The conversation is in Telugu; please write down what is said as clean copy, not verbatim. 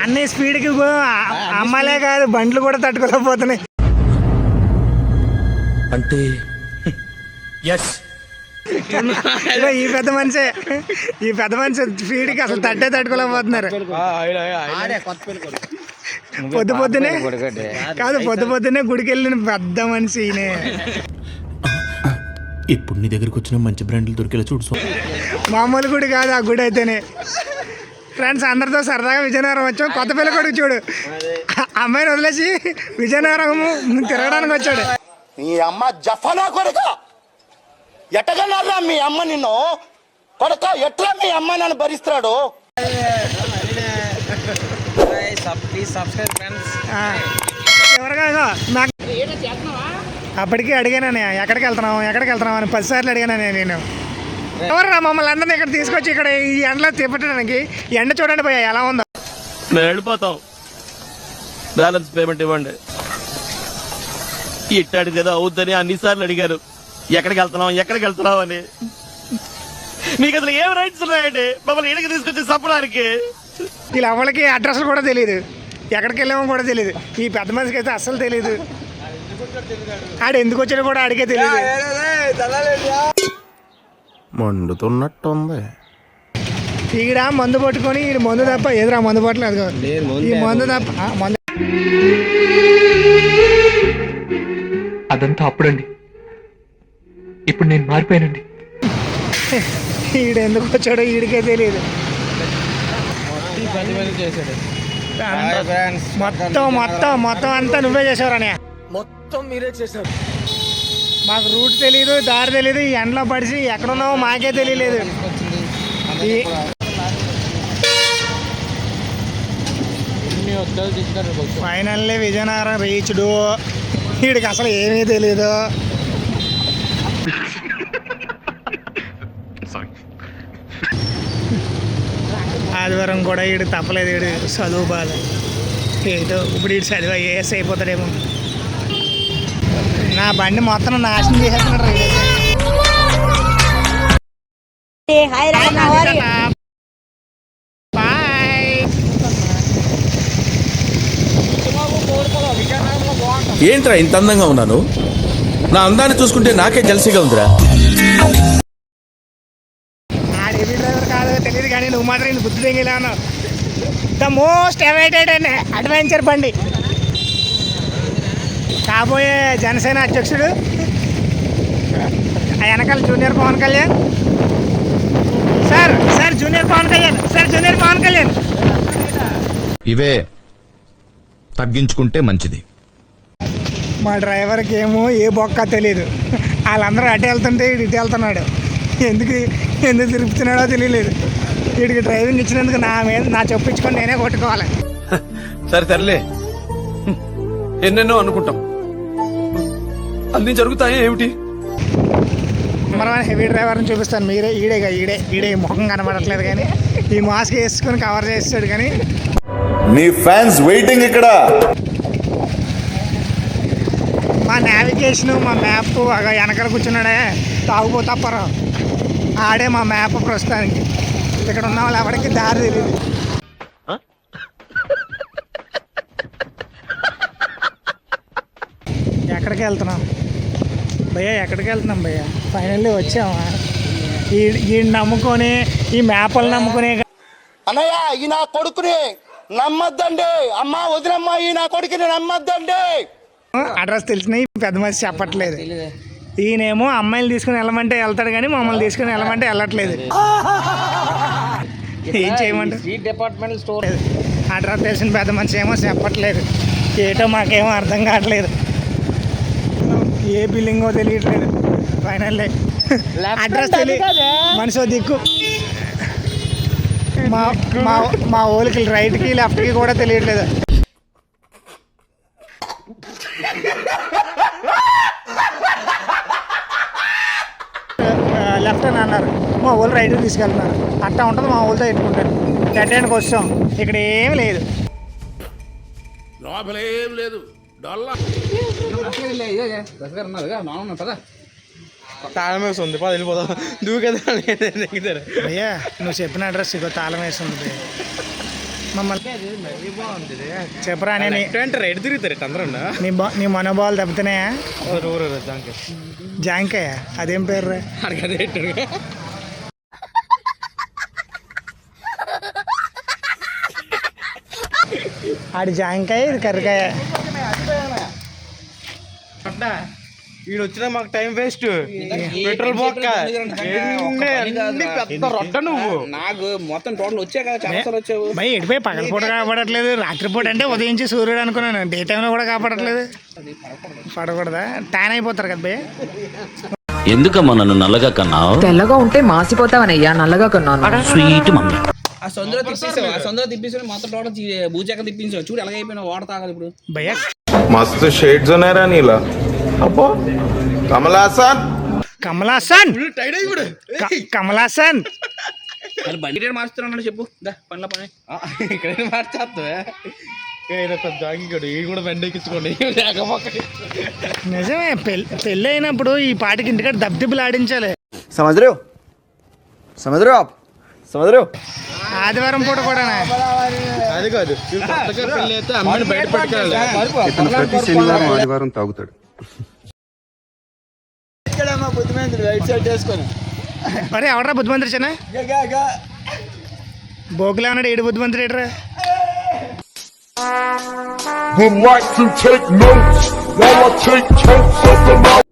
అన్ని స్పీడ్కి అమ్మాయిలే కాదు బండ్లు కూడా తట్టుకోలేకపోతున్నాయి అంటే ఈ పెద్ద మనిషి స్పీడ్కి అసలు తట్టుకోలేకపోతున్నారు. పొద్దునే గుడికి వెళ్ళిన పెద్ద మనిషి ఈయనే. ఇప్పుడు నీ దగ్గరికి వచ్చిన మంచి బ్రాండ్లు దొరికేలా చూడు. మామూలు గుడి కాదు ఆ గుడి అయితేనే. ఫ్రెండ్స్ అందరితో సరదాగా విజయనగరం వచ్చాం. కొత్త పిల్ల కొడుకు చూడు, అమ్మాయిని వదిలేసి విజయనగరం తిరగడానికి వచ్చాడు. మీ అమ్మ జఫనా కొడుక ఎట్టగలరా మీ అమ్మ నిన్ను కొడుక ఎట్లా మీ అమ్మ నన్ను భరిస్తాడు. అప్పటికి అడిగాను ఎక్కడికి వెళ్తున్నావు అని 10 సార్లు అడిగాను నేను. ఎవరు మమ్మల్ని అందరినీ ఇక్కడ తీసుకొచ్చి ఇక్కడ ఈ ఎండలో తిప్పడానికి. ఎండ చూడండి పోయా ఎలా ఉందో. మేము వెళ్ళిపోతాం, బ్యాలెన్స్ పేమెంట్ ఇవ్వండి. ఇట్టాడు కదా అవుద్దని అన్నిసార్లు అడిగారు ఎక్కడికి వెళ్తున్నావు అని. మీకు అసలు ఏం రైట్స్ ఉన్నాయండి మమ్మల్ని ఇంటికి తీసుకొచ్చి చంపడానికి? వీళ్ళు ఎవరికి అడ్రస్లు కూడా తెలియదు, ఎక్కడికి వెళ్ళామో కూడా తెలియదు. ఈ పెద్ద మనిషికి అయితే అస్సలు తెలియదు. ఆడు ఎందుకు వచ్చాడో కూడా ఆడికే తెలియదు. మండుతున్నట్టుంది. ఈడ మందు పట్టుకొని ఈ మందు తప్ప ఎదురా మందు పట్టలేదు. ఈ మందు తప్ప మందు అదంతా అప్పుడండి, ఇప్పుడు నేను మారిపోయానండి. ఈడు ఎందుకు వచ్చాడో ఈడికే తెలియదు. మొత్తం అంతా నువ్వే చేసావురా? మొత్తం మీరే చేశారు. మాకు రూట్ తెలీదు, దారి తెలీదు. ఈ ఎండలో పడిచి ఎక్కడున్నావో మాకే తెలియలేదు. ఫైనల్లీ విజయనగరం రీచ్డు. వీడికి అసలు ఏమీ తెలీదు. ఆదివారం కూడా వీడు తప్పలేదు. వీడు చదువు బాధ ఏదో ఇప్పుడు వీడు చదివా ఏఎస్ అయిపోతాడేమో. నా బండి మొత్తం నాశనం చేసేస్తున్నాడు. ఏంట్రా ఇంత అందంగా ఉన్నాను? నా అందాన్ని చూసుకుంటే నాకే జలసిగా ఉందిరా. హెవీ డ్రైవర్ కాదో తెలియదు కానీ నువ్వు మాత్రం నేను బుద్ధి తెగిలాను. The most awaited and adventure బండి. కాబోయే జనసేన అధ్యక్షుడు, ఆ వెనకాల junior Pawan Kalyan. Sir junior Pawan Kalyan. ఇవే తగ్గించుకుంటే మంచిది. మా డ్రైవర్కి ఏమో ఏ బొక్క తెలియదు. వాళ్ళందరూ అటు వెళ్తుంటే ఇటు వెళ్తున్నాడు. ఎందుకు తిరుగుతున్నాడో తెలియలేదు. వీడికి డ్రైవింగ్ ఇచ్చినందుకు నా చెప్పించుకొని నేనే కొట్టుకోవాలి. సర్లే, ఎన్నెన్నో అనుకుంటాం, అన్ని జరుగుతాయి ఏమిటి? మనం హెవీ డ్రైవర్ని చూపిస్తాను. ఈడే ముఖం కనబడట్లేదు కానీ ఈ మాస్క్ వేసుకొని కవర్ చేస్తాడు. కానీ నీ ఫ్యాన్స్ వెయిటింగ్ ఇక్కడ. మా నావిగేషన్, మా మ్యాప్ వెనకాల కూర్చున్నాడే తాగుపోతాపరా. ఆడే మా మ్యాప్ ప్రస్తుతానికి. ఇక్కడ ఉన్న వాళ్ళు ఎవరికి దారి తెలియదు. ఎక్కడికి వెళ్తున్నాం భయ్యా? ఫైనల్లీ వచ్చామా? ఈ నమ్ముకొని ఈ మ్యాప్లు నమ్ముకునే. అన్నయ్య ఈ నా కొడుకుని నమ్మద్దండి. అమ్మ వదినమ్మా, ఈ నా కొడుకుని నమ్మద్దండి. అడ్రస్ తెలిసిన పెద్ద మనిషి చెప్పట్లేదు. ఈయనేమో అమ్మాయిలు తీసుకుని వెళ్ళమంటే వెళ్తాడు కానీ మమ్మల్ని తీసుకుని వెళ్ళమంటే వెళ్ళట్లేదు. ఏం చేయమంటారు? డిపార్ట్మెంటల్ స్టోర్ అడ్రస్ తెలిసిన పెద్ద మనిషి ఏమో చెప్పట్లేదు. ఏటో మాకేమో అర్థం కావట్లేదు. ఏ బిల్డింగో తెలియట్లేదు. ఫైనల్లీ అడ్రస్ తెలియదు. మనిషి దిక్కు. మా ఊరికి రైట్కి లెఫ్ట్కి కూడా తెలియట్లేదు. లెఫ్ట్ అని అన్నారు, మా ఊళ్ళు రైట్కి తీసుకెళ్తున్నారు. అట్టా ఉంటుంది మా ఊళ్ళతో ఎట్టుకుంటారు. ఎట్టడానికి వచ్చాం, ఇక్కడ ఏమి లేదు. తాళం వేస్తుంది, వెళ్ళిపోతాం. దూకేదా అయ్యా నువ్వు చెప్పిన అడ్రస్ ఇగో తాళం వేస్తుంది. చెప్పరా నేను ఎటు తిరుగుతారు అందరూ నీ మనోభావాలు దెబ్బతున్నాయా? జాంకాయ అదేం పేరు? ఆడి జాంకాయ, ఇది కర్రకాయ. వీడు వచ్చినా మాకు టైం వేస్ట్, పెట్రోల్ బొక్క పెద్ద రొడ్డ నువ్వు. నాకు మొత్తం టోటల్ వచ్చా కదా, చాలా సార్లు వచ్చావు. భయ్ ఎడిపోయి పగలపూట కాపాడట్లేదు, రాత్రిపూట అంటే ఉదయించి సూర్యుడు అనుకున్నాను, డే టైంలో కూడా కాపాడట్లేదు. పడకూడదా? ట్యాన్ అయిపోతారు కదా భయ్. ఎందుకమ్మా నన్ను నల్లగా కన్నావు? తెల్లగా ఉంటే మాసిపోతావనయ్యా, నల్లగా కొన్నాను. Sweet mummy. ఆ సొందర తిప్పేసావు మొత్తం టోటల్ భూజాక తిప్పించావు. చూడు ఎలాగైపోయినా వాటర్ తాగదు ఇప్పుడు. భయ్యా मस्त शेड्स ఉన్నాయరా నీలా. అబ్బో కమలాసన్ కమలాసన్, కమలాసన్. మరి బండి రేటు మార్చుతున్నాడు చెప్పు. పనిలో పని ఇక్కడ మార్చేస్తావే జాగింగ్ కూడా బండి ఎక్కించుకోండి. నిజమే, పెళ్ళి అయినప్పుడు ఈ పాటికి ఇంటికాడ దబ్దిబ్బులు ఆడించాలి. समझ रहे हो आप समझ रहे हो? ఆదివారం పూట కూడా అది కాదు, కొత్తగా పెళ్లి అయితే అమ్మాయిని బయట పెట్టుకోవాలి. ప్రతి శనివారం ఆదివారం తాగుతాడు. మరి ఎవడరా బుద్ధిమంతుడు చిన్న బోకులా ఉన్నాడు? ఏడు బుద్ధిమంతుడు ఏడరా? Would like to take notes while I take totes of the mouth.